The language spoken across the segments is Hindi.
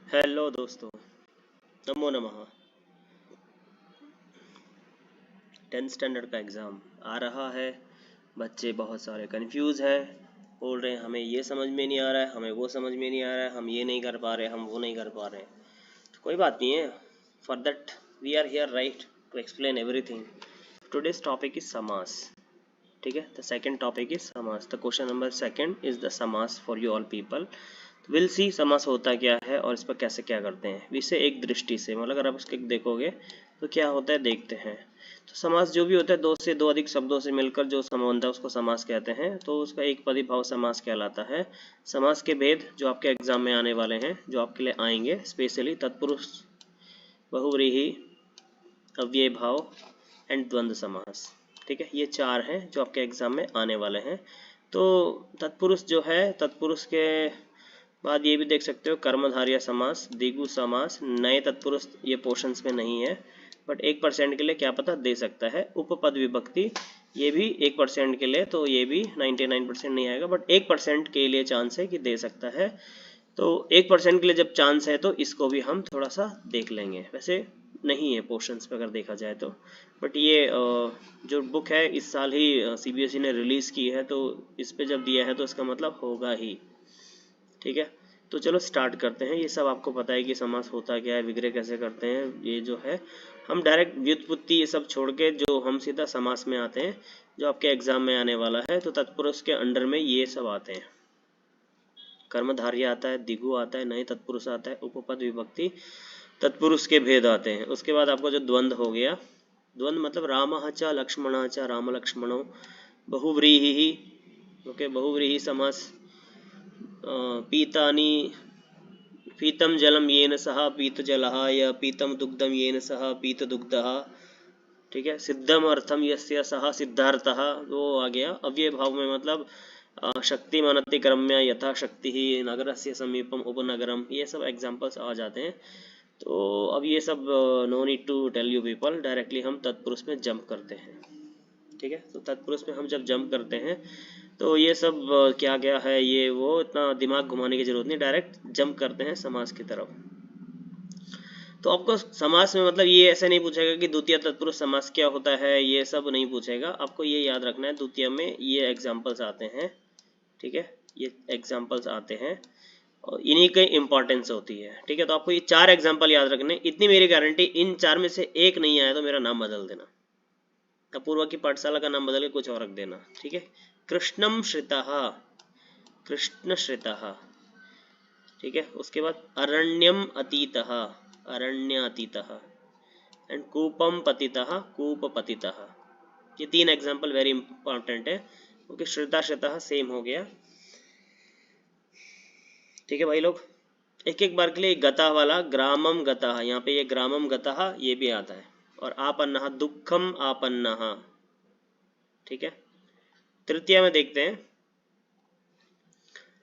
हेलो दोस्तों, नमो नमः। 10th स्टैंडर्ड का एग्ज़ाम आ रहा है। बच्चे बहुत सारे कंफ्यूज हैं, बोल रहे हैं हमें ये समझ में नहीं आ रहा है, हमें वो समझ में नहीं आ रहा है, हम ये नहीं कर पा रहे, हम वो नहीं कर पा रहे। तो कोई बात नहीं है, for that we are here right to explain everything. Today's topic is समास। ठीक है, द सेकंड टॉपिक इज समास। The question number second is the समास for you all people. Will see समास होता क्या है और इस पर कैसे क्या करते हैं, इसे एक दृष्टि से, मतलब अगर आप उसके देखोगे तो क्या होता है देखते हैं। तो समास जो भी होता है दो से दो अधिक शब्दों से मिलकर जो सम बनता है उसको समास कहते हैं। तो उसका एक पदी भाव समास कहलाता है। समास के भेद जो आपके एग्जाम में आने वाले हैं, जो आपके लिए आएंगे स्पेशली, तत्पुरुष, बहुव्रीहि, अव्यय भाव एंड द्वंद्व समास। ठीक है, ये चार हैं जो आपके एग्जाम में आने वाले हैं। तो तत्पुरुष जो है, तत्पुरुष के बाद ये भी देख सकते हो कर्मधारय समास, द्विगु समास, नए तत्पुरुष ये पोर्शंस में नहीं है, बट 1% के लिए क्या पता दे सकता है। उपपद विभक्ति ये भी 1% के लिए, तो ये भी 99% नहीं आएगा, बट 1% के लिए चांस है कि दे सकता है। तो 1% के लिए जब चांस है तो इसको भी हम थोड़ा सा देख लेंगे। वैसे नहीं है पोर्शंस पे अगर देखा जाए तो, बट ये जो बुक है इस साल ही सीबीएसई ने रिलीज़ की है, तो इस पे जब दिया है तो इसका मतलब होगा ही। ठीक है, तो चलो स्टार्ट करते हैं। ये सब आपको पता है कि समास होता क्या है, विग्रह कैसे करते हैं, ये जो है हम डायरेक्ट व्युत्पत्ति ये सब छोड़ के जो हम सीधा समास में आते हैं, जो आपके एग्जाम में आने वाला है। तो तत्पुरुष के अंडर में ये सब आते हैं, कर्मधारय आता है, द्विगु आता है, नए तत्पुरुष आता है, उपपद विभक्ति, तत्पुरुष के भेद आते हैं। उसके बाद आपको जो द्वंद्व हो गया, द्वंद्व मतलब रामः च लक्ष्मणः च, राम लक्ष्मणौ, बहुव्रीहि, ओके, बहुव्रीहि समास। पीतानि, पीतम जलम येन सह पीतजलः, या पीतम दुग्धम येन सह पीतदुग्धः। ठीक है, सिद्धम अर्थम यस्य सह सिद्धार्थः, वो आ गया। अव्यय भाव में मतलब शक्तिमान अतिक्रम्य यथा शक्ति ही नगरस्य समीपम उपनगरम, ये सब एग्जांपल्स आ जाते हैं। तो अब ये सब no need to tell you people, directly हम तत्पुरुष में जंप करते हैं। ठीक है, तो तत्पुरुष में हम जब जंप करते हैं तो ये सब क्या क्या है, ये वो इतना दिमाग घुमाने की जरूरत नहीं, डायरेक्ट जंप करते हैं समास की तरफ। तो आपको समास में मतलब ये ऐसे नहीं पूछेगा कि द्वितीय तत्पुरुष समास क्या होता है, ये सब नहीं पूछेगा। आपको ये याद रखना है, द्वितीय में ये एग्जाम्पल्स आते हैं। ठीक है, ये एग्जाम्पल्स आते हैं और इन्हीं की इंपॉर्टेंस होती है। ठीक है, तो आपको ये चार एग्जाम्पल याद रखने, इतनी मेरी गारंटी, इन चार में से एक नहीं आया तो मेरा नाम बदल देना, अपूर्वा की पाठशाला का नाम बदल के कुछ और रख देना। ठीक है, कृष्णम श्रितः, कृष्ण श्रितः। ठीक है, उसके बाद अरण्यम अतीतः, अरण्य अतीतः, एंड कूपम पतितः, कूप पतितः। ये तीन एग्जाम्पल वेरी इंपॉर्टेंट है, क्योंकि श्रिता श्रितः सेम हो गया। ठीक है भाई लोग, एक एक बार के लिए गता वाला, ग्रामम गतः, यहाँ पे ये ग्रामम गतः ये भी आता है, और आपन्नः, दुखम आपन्नः। ठीक है, तृतीय में देखते हैं,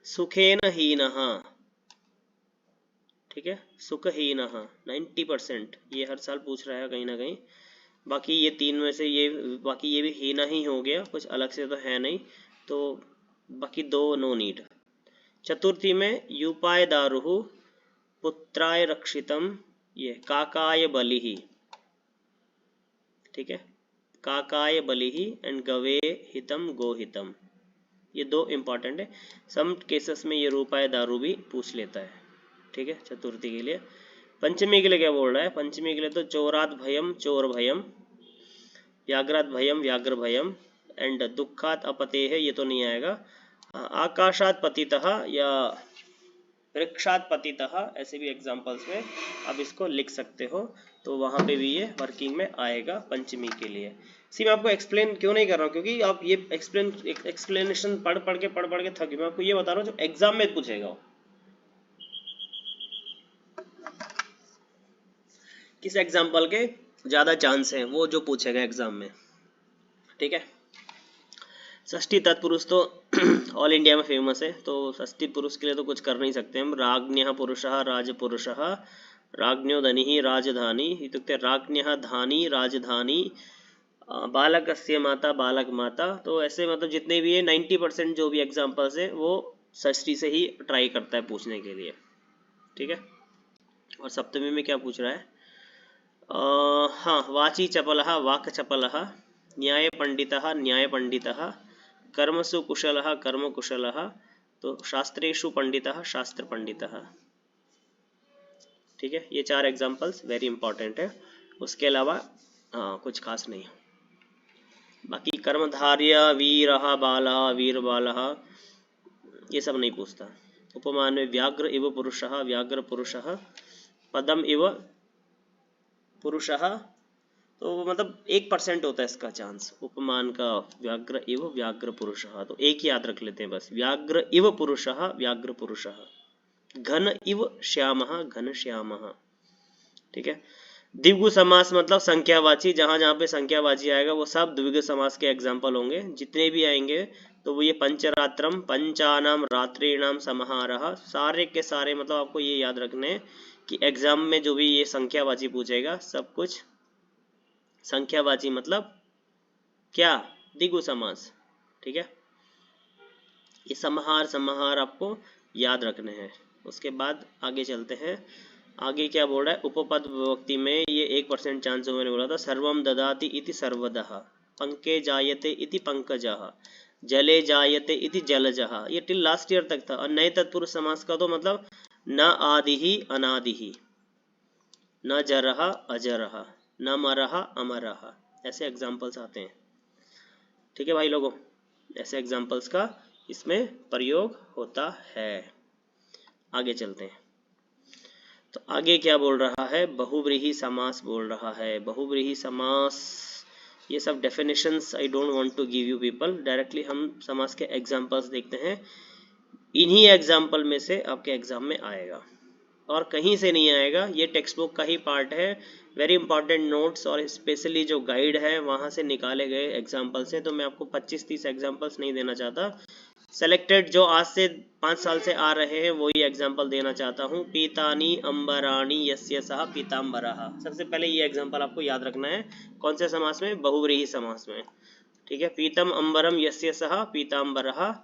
सुखेन हीनः। ठीक है, सुखहीनः 90%, ये हर साल पूछ रहा है कहीं ना कहीं। बाकी ये तीन में से ये, बाकी ये भी हीना ही हो गया, कुछ अलग से तो है नहीं, तो बाकी दो नो नीड। चतुर्थी में यूपाय दारुहु, पुत्राय रक्षितम, ये काकाय बलिहि। ठीक है, काकाय बलिहि एंड गवे हितम गोहितम, ये दो इंपॉर्टेंट है। सम केसेस में ये रूपाय दारू भी पूछ लेता है। ठीक है, चतुर्थी के लिए। पंचमी के लिए क्या बोल रहा है, पंचमी के लिए तो चोरात भयम, चोर भयम, व्याघ्रात भयम, व्याघ्र भयम, एंड दुखात अपते है, ये तो नहीं आएगा। आकाशात पतितः या वृक्षात पतितः, ऐसे भी एग्जांपल्स में आप इसको लिख सकते हो, तो वहां पे भी ये वर्किंग में आएगा पंचमी के लिए। सी मैं आपको एक्सप्लेन क्यों नहीं कर रहा हूँ, क्योंकि आप ये एक्सप्लेनेशन पढ़ पढ़ के थक गए। मैं आपको ये बता रहा हूँ जो एग्जाम में पूछेगा, किस एग्जाम्पल के ज़्यादा चांस हैं वो जो पूछेगा एग्जाम में। ठीक है, षष्ठी तत्पुरुष तो ऑल इंडिया में फेमस है, तो षष्ठी पुरुष के लिए तो कुछ कर नहीं सकते हम। राज्ञः पुरुषः राजपुरुषः, राज्ञो धनिः राजधानी, इत्युक्ते राज्ञः धानी राजधानी, बालकस्य माता बालक माता। तो ऐसे मतलब जितने भी है 90% जो भी एग्जाम्पल्स है वो षष्ठी से ही ट्राई करता है पूछने के लिए। ठीक है, और सप्तमी में क्या पूछ रहा है? हाँ, वाची चपलः वाक् चपलः, न्याय पंडितः न्याय पंडितः, कर्मसु कुशलः कर्म कुशलः, तो शास्त्रेषु पंडितः शास्त्र पंडितः। ठीक है, ये 4 एग्जाम्पल्स वेरी इंपॉर्टेंट है। उसके अलावा कुछ खास नहीं। बाकी कर्मधार्य वीरः बालः वीर बालः ये सब नहीं पूछता। उपमान में व्याघ्र इव पुरुषः व्याघ्र पुरुषः, पदम इव पुरुषः, तो मतलब 1% होता है इसका चांस उपमान का, व्याघ्र इव व्याघ्र पुरुषः, तो एक ही याद रख लेते हैं बस, व्याघ्र इव पुरुषः व्याघ्र पुरुषः। घन इव श्यामः घन श्यामः। ठीक है, द्विगु समास मतलब संख्यावाची, जहां जहां पे संख्यावाची आएगा वो सब द्विगु समास के एग्जाम्पल होंगे, जितने भी आएंगे तो वो ये पंचरात्रम पंचानाम रात्रिणाम समाहारः, सारे के सारे मतलब आपको ये याद रखने कि एग्जाम में जो भी ये संख्यावाची पूछेगा सब कुछ संख्यावाची मतलब क्या, द्विगु समास। ठीक है, ये समाहार समाहार आपको याद रखने हैं। उसके बाद आगे चलते हैं। आगे क्या बोल रहा है, उपपद विभक्ति में ये 1% चांस मैंने बोला था, सर्वम ददाति इति सर्वदः, पंके जायते इति पंकजः, जले जायते इति जलजः, ये टिल लास्ट ईयर तक था। और नए तत्पुरुष समास का तो मतलब न आदि ही अनादि ही, न जरह अजरह, न मरह अमरह, ऐसे एग्जाम्पल्स आते हैं। ठीक है भाई लोगों, ऐसे एग्जाम्पल्स का इसमें प्रयोग होता है। आगे चलते हैं। तो आगे क्या बोल रहा है, बहुव्रीहि समास बोल रहा है। बहुव्रीहि समास, ये सब definitions I don't want to give you people, directly हम समास के एग्जांपल्स देखते हैं। इन्हीं एग्जांपल में से आपके एग्जाम में आएगा और कहीं से नहीं आएगा, ये टेक्स्ट बुक का ही पार्ट है। वेरी इंपॉर्टेंट नोट्स और स्पेशली जो गाइड है वहां से निकाले गए एग्जाम्पल्स हैं। तो मैं आपको 25-30 एग्जाम्पल्स नहीं देना चाहता, सेलेक्टेड जो आज से 5 साल से आ रहे हैं वही एग्जाम्पल देना चाहता हूँ। पीतानी अंबराणी यस्य सह पीताम्बरः, सबसे पहले ये एग्जाम्पल आपको याद रखना है। कौन से समास में? बहुव्रीहि समास में। ठीक है, पीतम अंबरम यस्य सह पीताम्बरः,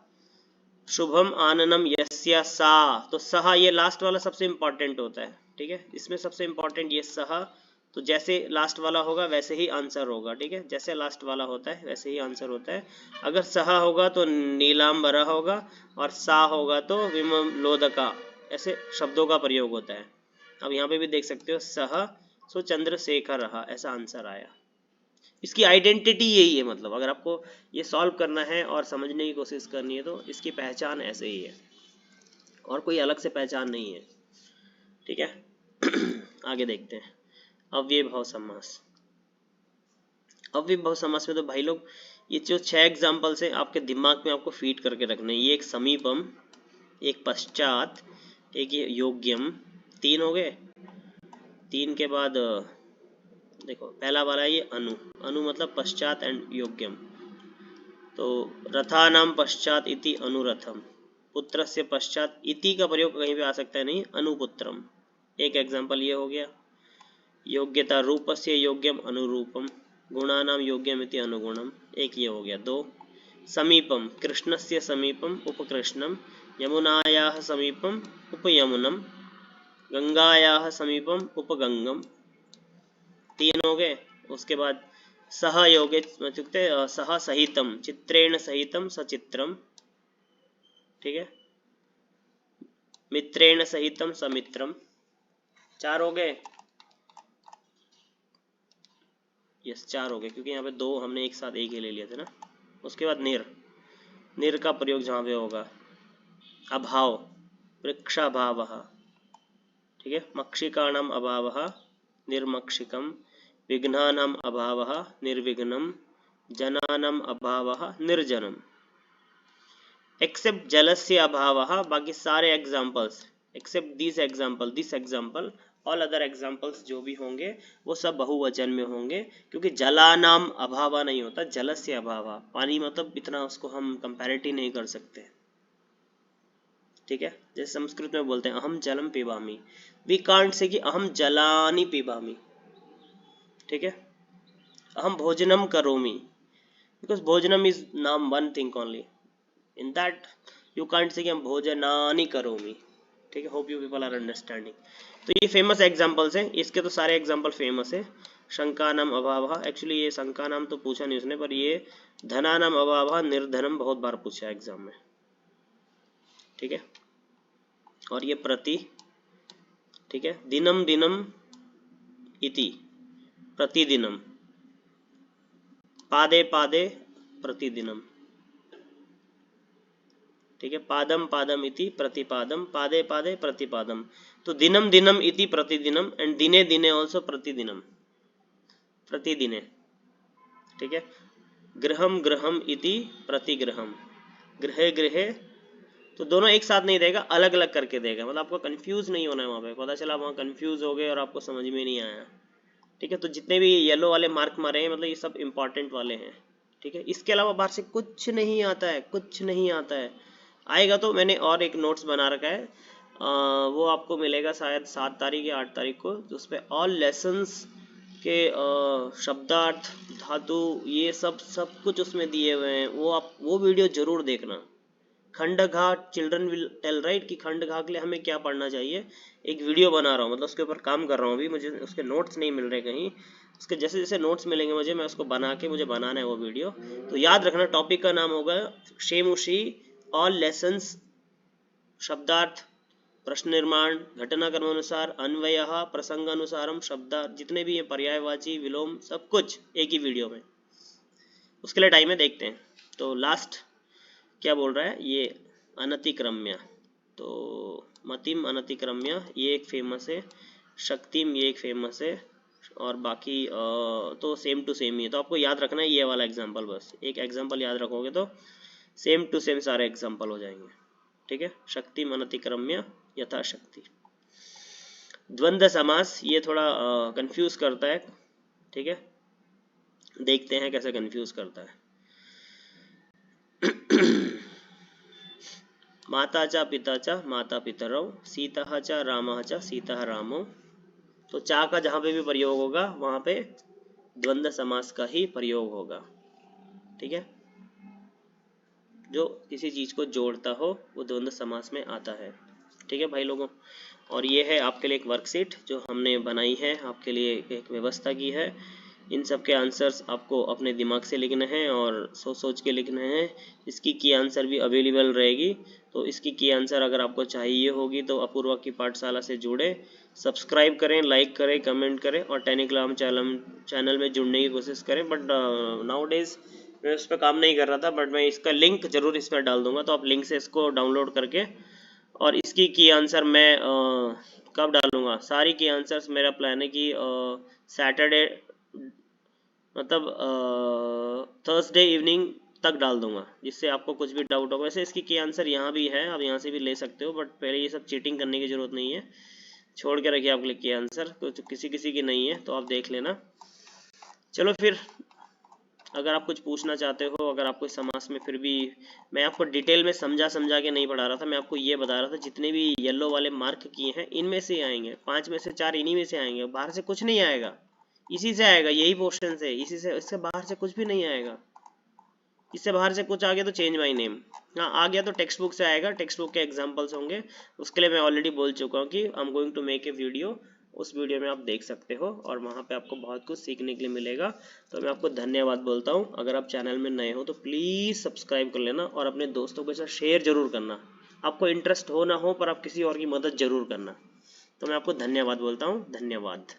शुभम आननम यस्य सा, तो सहा ये लास्ट वाला सबसे इंपॉर्टेंट होता है। ठीक है, इसमें सबसे इंपॉर्टेंट ये सहा, तो जैसे लास्ट वाला होगा वैसे ही आंसर होगा। ठीक है, जैसे लास्ट वाला होता है वैसे ही आंसर होता है। अगर सहा होगा तो नीलांबरा होगा और सा होगा तो विमलोदका, ऐसे शब्दों का प्रयोग होता है। अब यहाँ पे भी देख सकते हो, सह सो चंद्रशेखर रहा, ऐसा आंसर आया। इसकी आइडेंटिटी यही है, मतलब अगर आपको ये सॉल्व करना है और समझने की कोशिश करनी है तो इसकी पहचान ऐसे ही है और कोई अलग से पहचान नहीं है। ठीक है आगे देखते हैं। अव्ययभाव समास। अव्ययभाव समास में तो भाई लोग ये जो 6 एग्जाम्पल्स है आपके दिमाग में आपको फीड करके रखने हैं। ये एक समीपम, एक पश्चात, एक ये योग्यम, 3 हो गए। 3 के बाद देखो पहला वाला ये अनु, अनु मतलब पश्चात एंड योग्यम। तो रथानाम पश्चात इति अनुरथम, पुत्र से पश्चात इति का प्रयोग कहीं पे आ सकता है नहीं, अनुपुत्रम। एक एग्जांपल ये हो गया। योग्यता रूपस्य योग्यम अनुरूपम, गुणानाम योग्यम इति अनुगुणम, एक ये हो गया। 2 समीपम, कृष्णस्य समीपम उपकृष्णम, यमुनायाः समीपम उपयमुनम, गंगायाः समीपम उपगंगम, 3 हो गए। उसके बाद सहयोगे इत्युक्ते सह सहितम, चित्रेण सहितम सचित्रम। ठीक है, मित्रेण सहितम समित्रम, 4 हो गए। यस 4 हो गए, क्योंकि यहाँ पे 2 हमने एक साथ एक ही ले लिए थे ना। उसके बाद निर, निर का प्रयोग जहाँ पे होगा। अभाव, वृक्षाभावः। ठीक है, मक्षिकाणाम अभावः निर्मक्षिकम, विघ्नानाम अभावः निर्विघ्नम, जनानाम अभावः निर्जनम। एक्सेप्ट जलस्य अभावः, बाकी सारे examples except this example all other examples जो भी होंगे वो सब बहुवचन में होंगे, क्योंकि जलानाम अभाव नहीं होता, जलस्य अभाव। पानी मतलब इतना उसको हम कंपैरिटिव नहीं कर सकते। ठीक है, जैसे संस्कृत में बोलते हैं अहम जलम पिबामी, वी कांट से कि अहम जलानि पिबामी। ठीक है, अहम भोजनम करोमि, बिकॉज भोजनम इज नाम one thing only, in that you can't say कि हम भोजनानि करोमि। ठीक है, hope you people are understanding. तो ये फेमस एग्जांपल्स हैं, इसके तो सारे एग्जांपल फेमस है। शंकानाम अभावः, एक्चुअली ये शंकानाम तो पूछा नहीं उसने, पर ये धनानाम अभावः निर्धनम बहुत बार पूछा है एग्जाम में, ठीक है। और ये प्रति, ठीक है, दिनम दिनम इति प्रतिदिनम, पादे पादे प्रतिदिनम, ठीक है, पादम पादम इति प्रतिपादम, पादे पादे प्रतिपादम। तो दिनम दिनम इति प्रतिदिनम एंड दिने दिने ऑल्सो प्रतिदिनम, प्रतिदिने, ठीक है। गृहम गृहम इति प्रतिगृहम, गृहे गृहे, तो दोनों एक साथ नहीं देगा, अलग अलग करके देगा, मतलब आपको कंफ्यूज नहीं होना है वहाँ पे। पता चला वहाँ कंफ्यूज हो गए और आपको समझ में नहीं आया, ठीक है। तो जितने भी येलो वाले मार्क मारे हैं मतलब ये सब इंपॉर्टेंट वाले हैं, ठीक है। इसके अलावा बाहर से कुछ नहीं आता है, कुछ नहीं आता है। आएगा तो मैंने और एक नोट्स बना रखा है, वो आपको मिलेगा शायद 7 तारीख या 8 तारीख को, तो उस पर ऑल लेसन्स के शब्दार्थ, धातु, ये सब कुछ उसमें दिए हुए हैं। वो आप वो वीडियो जरूर देखना। खंडघा, चिल्ड्रन विल टेल राइट कि खंडघा के लिए हमें क्या पढ़ना चाहिए, एक वीडियो बना रहा हूँ, मतलब उसके ऊपर काम कर रहा हूँ अभी। मुझे उसके नोट्स नहीं मिल रहे कहीं, उसके जैसे जैसे नोट्स मिलेंगे मुझे, मैं उसको बना के मुझे बनाना है वो वीडियो। तो याद रखना, टॉपिक का नाम होगा शेमुशी ऑल लेसन्स, शब्दार्थ, प्रश्न निर्माण, घटना क्रमानुसार, अन्वय, प्रसंगानुसारम, शब्दार्थ, जितने भी ये पर्यायवाची, विलोम, सब कुछ एक ही वीडियो में। उसके लिए टाइम है, देखते हैं। तो लास्ट क्या बोल रहा है ये, अनतिक्रम्य, तो मतिम अनतिक्रम्य ये एक फेमस है, शक्तिम ये एक फेमस है, और बाकी तो सेम टू सेम ही है। तो आपको याद रखना है ये वाला एग्जांपल, बस एक एग्जांपल याद रखोगे तो सेम टू सेम सारे एग्जांपल हो जाएंगे, ठीक है। शक्तिम अनतिक्रम्य यथाशक्ति। द्वंद्व समास ये थोड़ा कंफ्यूज करता है, ठीक है, देखते हैं कैसे कंफ्यूज करता है। माता च पिता च माता पितरौ, सीता च रामः च सीता रामौ। तो चा का जहाँ पे भी प्रयोग होगा वहाँ पे द्वंद्व समास का ही प्रयोग होगा, ठीक है। जो किसी चीज को जोड़ता हो वो द्वंद्व समास में आता है, ठीक है भाई लोगों। और ये है आपके लिए एक वर्कशीट जो हमने बनाई है, आपके लिए एक व्यवस्था की है। इन सब के आंसर्स आपको अपने दिमाग से लिखने हैं और सोच सोच के लिखने हैं। इसकी की आंसर भी अवेलेबल रहेगी, तो इसकी की आंसर अगर आपको चाहिए होगी तो अपूर्वा की पाठशाला से जुड़े, सब्सक्राइब करें, लाइक करें, कमेंट करें और टेलीग्राम चैनल में जुड़ने की कोशिश करें। बट नाउ डेज मैं उस पर काम नहीं कर रहा था, बट मैं इसका लिंक जरूर इस पर डाल दूंगा, तो आप लिंक से इसको डाउनलोड करके, और इसकी की आंसर मैं कब डालूंगा, सारी की आंसर्स मेरा प्लान है कि सैटरडे मतलब थर्सडे इवनिंग तक डाल दूंगा, जिससे आपको कुछ भी डाउट होगा। वैसे इसकी की आंसर यहाँ भी है, आप यहाँ से भी ले सकते हो, बट पहले ये सब चीटिंग करने की जरूरत नहीं है, छोड़ के रखिए आपके लिए की आंसर, कुछ किसी किसी की नहीं है तो आप देख लेना। चलो फिर, अगर आप कुछ पूछना चाहते हो, अगर आपको समास में फिर भी, मैं आपको डिटेल में समझा के नहीं पढ़ा रहा था, मैं आपको ये बता रहा था जितने भी येलो वाले मार्क किए हैं इनमें से आएंगे, 5 में से 4 इन्हीं में से आएंगे, बाहर से कुछ नहीं आएगा, इसी से आएगा, यही पोर्शन से, इसी से, इससे बाहर से कुछ भी नहीं आएगा। इससे बाहर से कुछ आ गया तो चेंज माई नेम, हाँ आ गया तो टेक्स्ट बुक से आएगा, टेक्स्ट बुक के एग्जाम्पल्स होंगे। उसके लिए मैं ऑलरेडी बोल चुका हूँ कि I am going to make a video, उस वीडियो में आप देख सकते हो और वहाँ पे आपको बहुत कुछ सीखने के लिए मिलेगा। तो मैं आपको धन्यवाद बोलता हूँ। अगर आप चैनल में नए हो तो प्लीज़ सब्सक्राइब कर लेना और अपने दोस्तों के साथ शेयर जरूर करना। आपको इंटरेस्ट हो ना हो पर आप किसी और की मदद जरूर करना। तो मैं आपको धन्यवाद बोलता हूँ, धन्यवाद।